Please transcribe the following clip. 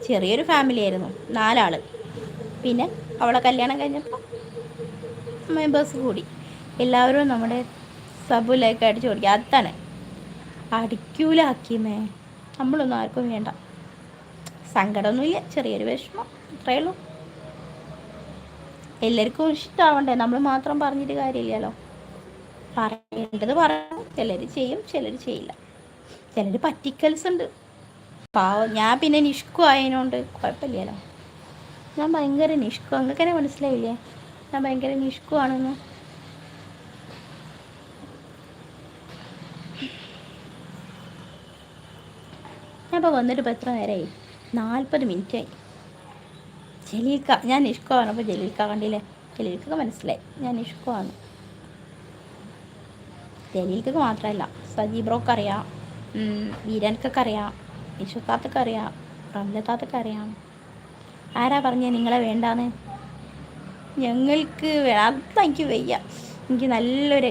ചെറിയൊരു ഫാമിലി ആയിരുന്നു, 4 ആൾ. പിന്നെ അവളെ കല്യാണം കഴിഞ്ഞപ്പോൾ മെമ്പേഴ്സ് കൂടി, എല്ലാവരും നമ്മുടെ സബുലൊക്കെ അടിച്ചു കൊടുക്കുക. അതാണ് അടിക്കൂല ഹക്കീമേ, നമ്മളൊന്നും ആർക്കും വേണ്ട. സങ്കടമൊന്നുമില്ല, ചെറിയൊരു വിഷമം, അത്രയേ ഉള്ളൂ. എല്ലാവർക്കും ഇഷ്ടമാവണ്ടേ, നമ്മൾ മാത്രം പറഞ്ഞിട്ട് കാര്യമില്ലല്ലോ. പറയേണ്ടത് പറയണം. ചിലർ ചെയ്യും, ചിലർ ചെയ്യില്ല. ചിലർ പറ്റിക്കൽസ് ഉണ്ട്, പാവം. ഞാൻ പിന്നെ നിഷ്കു ആയതിനോണ്ട് കുഴപ്പമില്ലല്ലോ. ഞാൻ ഭയങ്കര നിഷ്കു, നിങ്ങൾക്ക് തന്നെ മനസ്സിലായില്ലേ ഞാൻ ഭയങ്കര നിഷ്കു ആണെന്ന്. ഞാൻ ഇപ്പോൾ വന്നിട്ട് ഇപ്പോൾ എത്ര നേരമായി? 40 മിനിറ്റായി. ജലീൽക്ക, ഞാൻ നിഷ്കു പറഞ്ഞപ്പോൾ ജലീൽക്ക കണ്ടില്ലേ, ജലീൽക്കൊക്കെ മനസ്സിലായി ഞാൻ നിഷ്കു ആണ്. ജലീൽക്കൊക്കെ മാത്രമല്ല, സജീബ്രോക്ക് അറിയാം, വീരൻക്കൊക്കെ അറിയാം, നിഷത്താത്തൊക്കെ അറിയാം, റംലത്താത്തൊക്കെ അറിയാം. ആരാ പറഞ്ഞേ നിങ്ങളെ വേണ്ടാന്ന്? ഞങ്ങൾക്ക് അതെനിക്ക് വയ്യ. എനിക്ക് നല്ലൊരു